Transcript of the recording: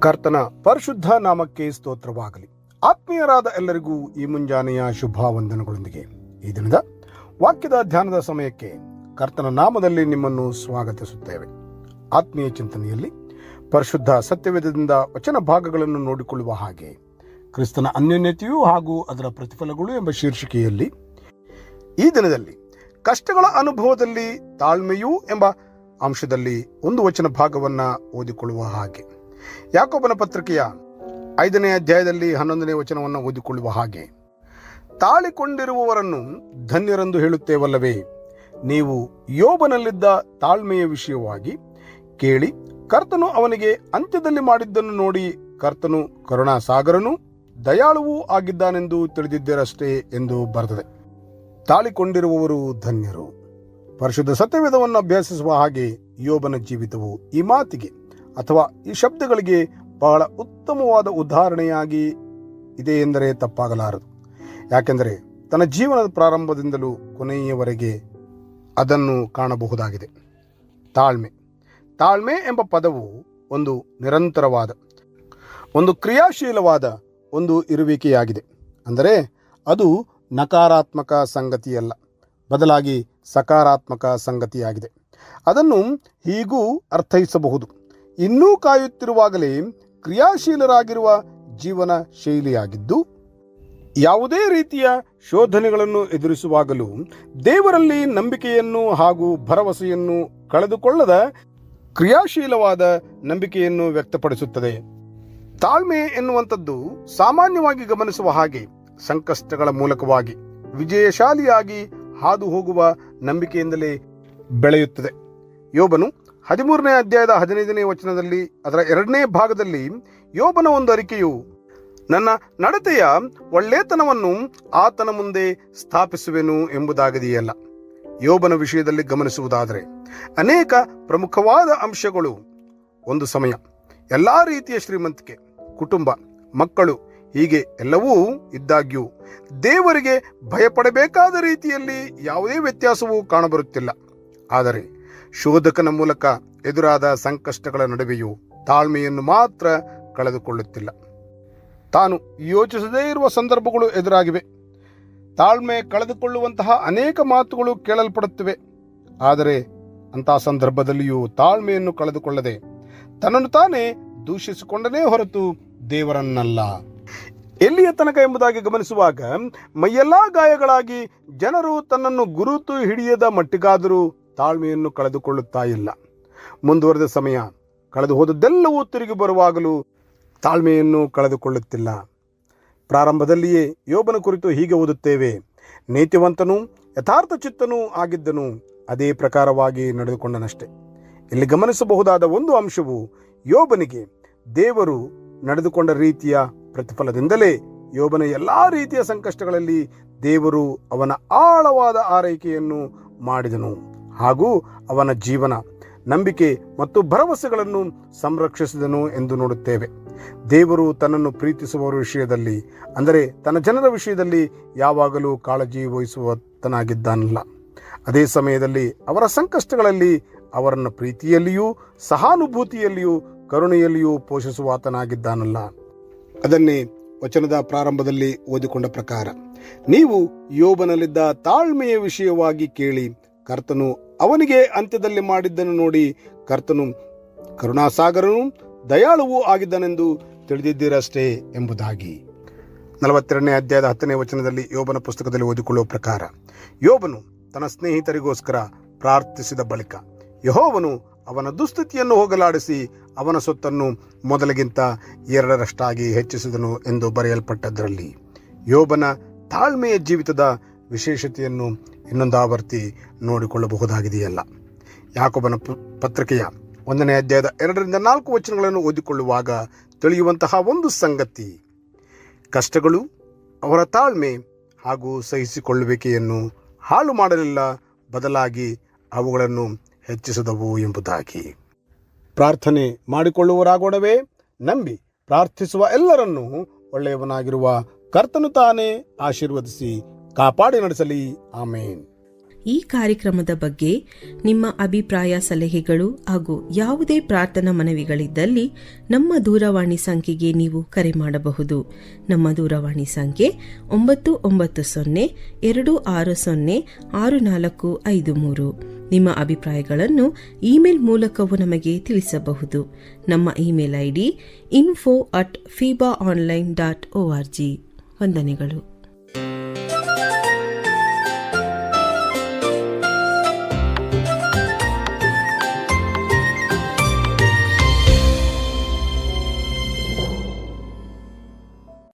ಕರ್ತನ ಪರಿಶುದ್ಧ ನಾಮಕ್ಕೆ ಸ್ತೋತ್ರವಾಗಲಿ. ಆತ್ಮೀಯರಾದ ಎಲ್ಲರಿಗೂ ಈ ಮುಂಜಾನೆಯ ಶುಭವಂದನೆಗಳೊಂದಿಗೆ ಈ ದಿನದ ವಾಕ್ಯದ ಧ್ಯಾನದ ಸಮಯಕ್ಕೆ ಕರ್ತನ ನಾಮದಲ್ಲಿ ನಿಮ್ಮನ್ನು ಸ್ವಾಗತಿಸುತ್ತೇವೆ. ಆತ್ಮೀಯ ಚಿಂತನೆಯಲ್ಲಿ ಪರಿಶುದ್ಧ ಸತ್ಯವೇದದಿಂದ ವಚನ ಭಾಗಗಳನ್ನು ನೋಡಿಕೊಳ್ಳುವ ಹಾಗೆ ಕ್ರಿಸ್ತನ ಅನ್ಯೋನ್ಯತೆಯೂ ಹಾಗೂ ಅದರ ಪ್ರತಿಫಲಗಳು ಎಂಬ ಶೀರ್ಷಿಕೆಯಲ್ಲಿ ಈ ದಿನದಲ್ಲಿ ಕಷ್ಟಗಳ ಅನುಭವದಲ್ಲಿ ತಾಳ್ಮೆಯೂ ಎಂಬ ಅಂಶದಲ್ಲಿ ಒಂದು ವಚನ ಭಾಗವನ್ನು ಓದಿಕೊಳ್ಳುವ ಹಾಗೆ ಯಾಕೋಬನ ಪತ್ರಿಕೆಯ 5ನೇ ಅಧ್ಯಾಯದಲ್ಲಿ 11ನೇ ವಚನವನ್ನು ಓದಿಕೊಳ್ಳುವ ಹಾಗೆ, ತಾಳಿಕೊಂಡಿರುವವರನ್ನು ಧನ್ಯರೆಂದು ಹೇಳುತ್ತೇವಲ್ಲವೇ? ನೀವು ಯೋಬನಲ್ಲಿದ್ದ ತಾಳ್ಮೆಯ ವಿಷಯವಾಗಿ ಕೇಳಿ, ಕರ್ತನು ಅವನಿಗೆ ಅಂತ್ಯದಲ್ಲಿ ಮಾಡಿದ್ದನ್ನು ನೋಡಿ ಕರ್ತನು ಕರುಣಾಸಾಗರನೂ ದಯಾಳುವೂ ಆಗಿದ್ದಾನೆಂದು ತಿಳಿದಿದ್ದೀರಷ್ಟೇ ಎಂದು ಬರೆದಿದೆ. ತಾಳಿಕೊಂಡಿರುವವರು ಧನ್ಯರು. ಪರಿಶುದ್ಧ ಸತ್ಯವೇದವನ್ನು ಅಭ್ಯಾಸಿಸುವ ಹಾಗೆ ಯೋಬನ ಜೀವಿತವು ಈ ಮಾತಿಗೆ ಅಥವಾ ಈ ಶಬ್ದಗಳಿಗೆ ಬಹಳ ಉತ್ತಮವಾದ ಉದಾಹರಣೆಯಾಗಿ ಇದೆ ಎಂದರೆ ತಪ್ಪಾಗಲಾರದು. ಯಾಕೆಂದರೆ ತನ್ನ ಜೀವನದ ಪ್ರಾರಂಭದಿಂದಲೂ ಕೊನೆಯವರೆಗೆ ಅದನ್ನು ಕಾಣಬಹುದಾಗಿದೆ. ತಾಳ್ಮೆ ಎಂಬ ಪದವು ಒಂದು ನಿರಂತರವಾದ, ಒಂದು ಕ್ರಿಯಾಶೀಲವಾದ ಒಂದು ಇರುವಿಕೆಯಾಗಿದೆ. ಅಂದರೆ ಅದು ನಕಾರಾತ್ಮಕ ಸಂಗತಿಯಲ್ಲ, ಬದಲಾಗಿ ಸಕಾರಾತ್ಮಕ ಸಂಗತಿಯಾಗಿದೆ. ಅದನ್ನು ಹೀಗೂ ಅರ್ಥೈಸಬಹುದು: ಇನ್ನೂ ಕಾಯುತ್ತಿರುವಾಗಲೇ ಕ್ರಿಯಾಶೀಲರಾಗಿರುವ ಜೀವನ ಶೈಲಿಯಾಗಿದ್ದು, ಯಾವುದೇ ರೀತಿಯ ಶೋಧನೆಗಳನ್ನು ಎದುರಿಸುವಾಗಲೂ ದೇವರಲ್ಲಿ ನಂಬಿಕೆಯನ್ನು ಹಾಗೂ ಭರವಸೆಯನ್ನು ಕಳೆದುಕೊಳ್ಳದ ಕ್ರಿಯಾಶೀಲವಾದ ನಂಬಿಕೆಯನ್ನು ವ್ಯಕ್ತಪಡಿಸುತ್ತದೆ. ತಾಳ್ಮೆ ಎನ್ನುವಂಥದ್ದು ಸಾಮಾನ್ಯವಾಗಿ ಗಮನಿಸುವ ಹಾಗೆ ಸಂಕಷ್ಟಗಳ ಮೂಲಕವಾಗಿ ವಿಜಯಶಾಲಿಯಾಗಿ ಹಾದು ಹೋಗುವ ನಂಬಿಕೆಯಿಂದಲೇ ಬೆಳೆಯುತ್ತದೆ. ಯೋಬನು 13ನೇ ಅಧ್ಯಾಯದ 15ನೇ ವಚನದಲ್ಲಿ ಅದರ 2ನೇ ಭಾಗದಲ್ಲಿ ಯೋಬನ ಒಂದು ಅರಿಕೆಯು ನನ್ನ ನಡತೆಯ ಒಳ್ಳೆತನವನ್ನು ಆತನ ಮುಂದೆ ಸ್ಥಾಪಿಸುವೆನು ಎಂಬುದಾಗಿದೆಯಲ್ಲ. ಯೋಬನ ವಿಷಯದಲ್ಲಿ ಗಮನಿಸುವುದಾದರೆ ಅನೇಕ ಪ್ರಮುಖವಾದ ಅಂಶಗಳು ಒಂದು ಸಮಯ, ಎಲ್ಲಾ ರೀತಿಯ ಶ್ರೀಮಂತಿಕೆ, ಕುಟುಂಬ, ಮಕ್ಕಳು, ಹೀಗೆ ಎಲ್ಲವೂ ಇದ್ದಾಗ್ಯೂ ದೇವರಿಗೆ ಭಯಪಡಬೇಕಾದ ರೀತಿಯಲ್ಲಿ ಯಾವುದೇ ವ್ಯತ್ಯಾಸವೂ ಕಾಣಬರುತ್ತಿಲ್ಲ. ಆದರೆ ಶೋಧಕನ ಮೂಲಕ ಎದುರಾದ ಸಂಕಷ್ಟಗಳ ನಡುವೆಯೂ ತಾಳ್ಮೆಯನ್ನು ಮಾತ್ರ ಕಳೆದುಕೊಳ್ಳುತ್ತಿಲ್ಲ. ತಾನು ಯೋಚಿಸದೇ ಇರುವ ಸಂದರ್ಭಗಳು ಎದುರಾಗಿವೆ. ತಾಳ್ಮೆ ಕಳೆದುಕೊಳ್ಳುವಂತಹ ಅನೇಕ ಮಾತುಗಳು ಕೇಳಲ್ಪಡುತ್ತಿವೆ. ಆದರೆ ಅಂತಹ ಸಂದರ್ಭದಲ್ಲಿಯೂ ತಾಳ್ಮೆಯನ್ನು ಕಳೆದುಕೊಳ್ಳದೆ ತನ್ನನ್ನು ತಾನೇ ದೂಷಿಸಿಕೊಂಡನೇ ಹೊರತು ದೇವರನ್ನಲ್ಲ. ಎಲ್ಲಿಯ ತನಕ ಎಂಬುದಾಗಿ ಗಮನಿಸುವಾಗ ಮೈಯೆಲ್ಲಾ ಗಾಯಗಳಾಗಿ ಜನರು ತನ್ನನ್ನು ಗುರುತು ಹಿಡಿಯದ ಮಟ್ಟಿಗಾದರೂ ತಾಳ್ಮೆಯನ್ನು ಕಳೆದುಕೊಳ್ಳುತ್ತಾ ಇಲ್ಲ. ಮುಂದುವರೆದ ಸಮಯ ಕಳೆದು ಹೋದದ್ದೆಲ್ಲವೂ ತಿರುಗಿ ಬರುವಾಗಲೂ ತಾಳ್ಮೆಯನ್ನು ಕಳೆದುಕೊಳ್ಳುತ್ತಿಲ್ಲ. ಪ್ರಾರಂಭದಲ್ಲಿಯೇ ಯೋಬನ ಕುರಿತು ಹೀಗೆ ಓದುತ್ತೇವೆ: ನೀತಿವಂತನೂ ಯಥಾರ್ಥ ಚಿತ್ತನೂ ಆಗಿದ್ದನು, ಅದೇ ಪ್ರಕಾರವಾಗಿ ನಡೆದುಕೊಂಡನಷ್ಟೆ. ಇಲ್ಲಿ ಗಮನಿಸಬಹುದಾದ ಒಂದು ಅಂಶವು ಯೋಬನಿಗೆ ದೇವರು ನಡೆದುಕೊಂಡ ರೀತಿಯ ಪ್ರತಿಫಲದಿಂದಲೇ ಯೋಬನ ಎಲ್ಲಾ ರೀತಿಯ ಸಂಕಷ್ಟಗಳಲ್ಲಿ ದೇವರು ಅವನ ಆಳವಾದ ಆರೈಕೆಯನ್ನು ಮಾಡಿದನು ಹಾಗೂ ಅವನ ಜೀವನ, ನಂಬಿಕೆ ಮತ್ತು ಭರವಸೆಗಳನ್ನು ಸಂರಕ್ಷಿಸಿದನು ಎಂದು ನೋಡುತ್ತೇವೆ. ದೇವರು ತನ್ನನ್ನು ಪ್ರೀತಿಸುವವರ ವಿಷಯದಲ್ಲಿ, ಅಂದರೆ ತನ್ನ ಜನರ ವಿಷಯದಲ್ಲಿ ಯಾವಾಗಲೂ ಕಾಳಜಿ ವಹಿಸುವತನಾಗಿದ್ದಾನಲ್ಲ. ಅದೇ ಸಮಯದಲ್ಲಿ ಅವರ ಸಂಕಷ್ಟಗಳಲ್ಲಿ ಅವರನ್ನು ಪ್ರೀತಿಯಲ್ಲಿಯೂ ಸಹಾನುಭೂತಿಯಲ್ಲಿಯೂ ಕರುಣೆಯಲ್ಲಿಯೂ ಪೋಷಿಸುವಾತನಾಗಿದ್ದಾನಲ್ಲ. ಅದನ್ನೇ ವಚನದ ಪ್ರಾರಂಭದಲ್ಲಿ ಓದಿಕೊಂಡ ಪ್ರಕಾರ, ನೀವು ಯೋಬನಲ್ಲಿದ್ದ ತಾಳ್ಮೆಯ ವಿಷಯವಾಗಿ ಕೇಳಿ, ಕರ್ತನು ಅವನಿಗೆ ಅಂತ್ಯದಲ್ಲಿ ಮಾಡಿದ್ದನ್ನು ನೋಡಿ ಕರ್ತನು ಕರುಣಾಸಾಗರನೂ ದಯಾಳುವೂ ಆಗಿದ್ದನೆಂದು ತಿಳಿದಿದ್ದೀರಷ್ಟೇ ಎಂಬುದಾಗಿ. 42ನೇ ಅಧ್ಯಾಯದ 10ನೇ ವಚನದಲ್ಲಿ ಯೋಬನ ಪುಸ್ತಕದಲ್ಲಿ ಓದಿಕೊಳ್ಳುವ ಪ್ರಕಾರ, ಯೋಬನು ತನ್ನ ಸ್ನೇಹಿತರಿಗೋಸ್ಕರ ಪ್ರಾರ್ಥಿಸಿದ ಬಳಿಕ ಯೆಹೋವನು ಅವನ ದುಸ್ಥಿತಿಯನ್ನು ಹೋಗಲಾಡಿಸಿ ಅವನ ಸೊತ್ತನ್ನು ಮೊದಲಿಗಿಂತ 2ರಷ್ಟಾಗಿ ಹೆಚ್ಚಿಸಿದನು ಎಂದು ಬರೆಯಲ್ಪಟ್ಟದರಲ್ಲಿ ಯೋಬನ ತಾಳ್ಮೆಯ ಜೀವಿತದ ವಿಶೇಷತೆಯನ್ನು ಇನ್ನೊಂದು ಆವರ್ತಿ ನೋಡಿಕೊಳ್ಳಬಹುದಾಗಿದೆಯಲ್ಲ. ಯಾಕೋಬನ ಪತ್ರಿಕೆಯ 1ನೇ ಅಧ್ಯಾಯದ 2ರಿಂದ 4 ವಚನಗಳನ್ನು ಓದಿಕೊಳ್ಳುವಾಗ ತಿಳಿಯುವಂತಹ ಒಂದು ಸಂಗತಿ, ಕಷ್ಟಗಳು ಅವರ ತಾಳ್ಮೆ ಹಾಗೂ ಸಹಿಸಿಕೊಳ್ಳುವಿಕೆಯನ್ನು ಹಾಳು ಮಾಡಲಿಲ್ಲ, ಬದಲಾಗಿ ಅವುಗಳನ್ನು ಹೆಚ್ಚಿಸಿದವು ಎಂಬುದಾಗಿ. ಪ್ರಾರ್ಥನೆ ಮಾಡಿಕೊಳ್ಳುವರಾಗೋಣವೇ, ನಂಬಿ ಪ್ರಾರ್ಥಿಸುವ ಎಲ್ಲರನ್ನೂ ಒಳ್ಳೆಯವನಾಗಿರುವ ಕರ್ತನು ತಾನೇ ಆಶೀರ್ವದಿಸಿ ಕಾಪಾಡಿ ನಡೆಸಲಿ. ಆಮೇನ್. ಈ ಕಾರ್ಯಕ್ರಮದ ಬಗ್ಗೆ ನಿಮ್ಮ ಅಭಿಪ್ರಾಯ, ಸಲಹೆಗಳು ಹಾಗೂ ಯಾವುದೇ ಪ್ರಾರ್ಥನಾ ಮನವಿಗಳಿದ್ದಲ್ಲಿ ನಮ್ಮ ದೂರವಾಣಿ ಸಂಖ್ಯೆಗೆ ನೀವು ಕರೆ ಮಾಡಬಹುದು. ನಮ್ಮ ದೂರವಾಣಿ ಸಂಖ್ಯೆ 9920260653. ನಿಮ್ಮ ಅಭಿಪ್ರಾಯಗಳನ್ನು ಇಮೇಲ್ ಮೂಲಕವೂ ನಮಗೆ ತಿಳಿಸಬಹುದು. ನಮ್ಮ ಇಮೇಲ್ ID info@fibaonline.org. ವಂದನೆಗಳು.